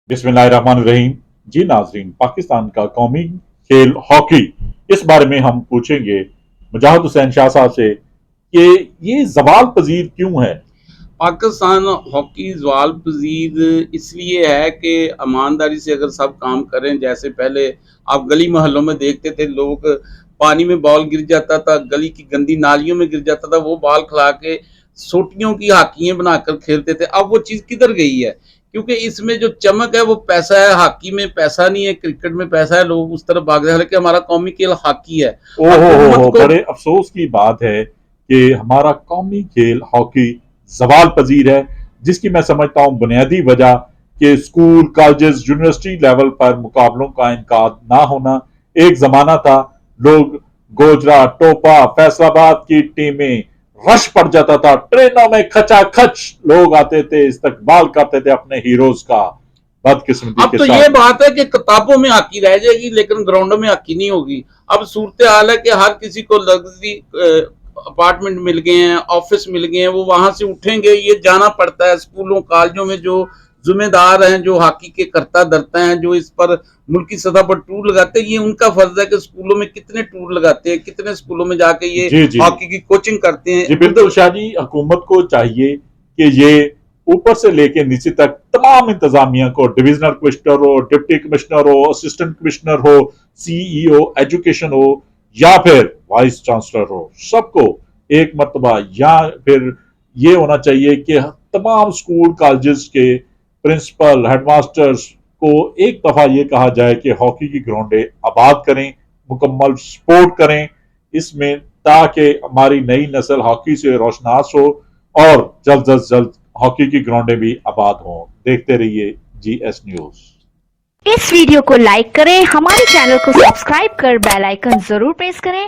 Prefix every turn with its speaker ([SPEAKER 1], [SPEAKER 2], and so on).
[SPEAKER 1] बिस्मिल्लाहिर्रहमानिर्रहीम। जी नाजरीन, पाकिस्तान का कौमी खेल हॉकी, इस बारे में हम पूछेंगे मुजाहिद हुसैन शाह साहब से कि ये जवाल पजीर क्यों है।
[SPEAKER 2] पाकिस्तान हॉकी ज़वाल पजीर इसलिए है कि ईमानदारी से अगर सब काम करें, जैसे पहले आप गली मोहल्लों में देखते थे, लोग पानी में बॉल गिर जाता था, गली की गंदी नालियों में गिर जाता था, वो बॉल खिला के सोटियों की हाकियां बनाकर खेलते थे। अब वो चीज़ किधर गई है? क्योंकि इसमें जो चमक है वो पैसा है, हॉकी में पैसा नहीं है, क्रिकेट में पैसा है, लोग उस तरफ भाग रहे हैं। हालांकि हमारा कौमी खेल हॉकी है। हुकूमत
[SPEAKER 1] ओहो,
[SPEAKER 2] को
[SPEAKER 1] बड़े अफसोस की बात है कि हमारा कौमी खेल हॉकी जवाल पजीर है, जिसकी मैं समझता हूँ बुनियादी वजह कि स्कूल, कॉलेजेस, यूनिवर्सिटी लेवल पर मुकाबलों का इनकाद ना होना। एक जमाना था, लोग गोजरा, टोपा, फैसलाबाद की टीमें रश पड़ जाता था, ट्रेनों में खचाखच लोग आते थे, इस्तकबाल करते थे अपने हीरोज का, बदकिस्मती
[SPEAKER 2] अब
[SPEAKER 1] के
[SPEAKER 2] तो
[SPEAKER 1] साथ।
[SPEAKER 2] ये बात है कि किताबों में हॉकी रह जाएगी, लेकिन ग्राउंडों में हॉकी नहीं होगी। अब सूरत हाल है कि हर किसी को लग्जरी अपार्टमेंट मिल गए हैं, ऑफिस मिल गए हैं, वो वहां से उठेंगे, ये जाना पड़ता है। स्कूलों कॉलेजों में जो जिम्मेदार हैं, जो हॉकी के करता धरता हैं, जो इस पर मुल्की सतह पर टूर लगाते हैं, ये उनका फर्ज है कि स्कूलों में कितने टूर लगाते हैं, कितने स्कूलों में जाके ये
[SPEAKER 1] जी जी
[SPEAKER 2] हॉकी की कोचिंग करते हैं।
[SPEAKER 1] जी, बिल्कुल शाहजी, हुकूमत को चाहिए कि ये ऊपर से लेके नीचे तक तमाम इंतजामिया को, डिविजनल कमिश्नर हो, डिप्टी कमिश्नर हो, असिस्टेंट कमिश्नर हो, सीईओ एजुकेशन हो, या फिर वाइस चांसलर हो, सबको एक मरतबा, या फिर ये होना चाहिए कि तमाम स्कूल कॉलेजेस के प्रिंसिपल, हेडमास्टर्स को एक दफा ये कहा जाए कि हॉकी की ग्राउंडें आबाद करें, मुकम्मल सपोर्ट करें इसमें, ताकि हमारी नई नस्ल हॉकी से रोशनास हो और जल्द अज जल्द हॉकी की ग्राउंडें भी आबाद हों। देखते रहिए GS न्यूज।
[SPEAKER 3] इस वीडियो को लाइक करें, हमारे चैनल को सब्सक्राइब कर बेल आइकन जरूर प्रेस करें।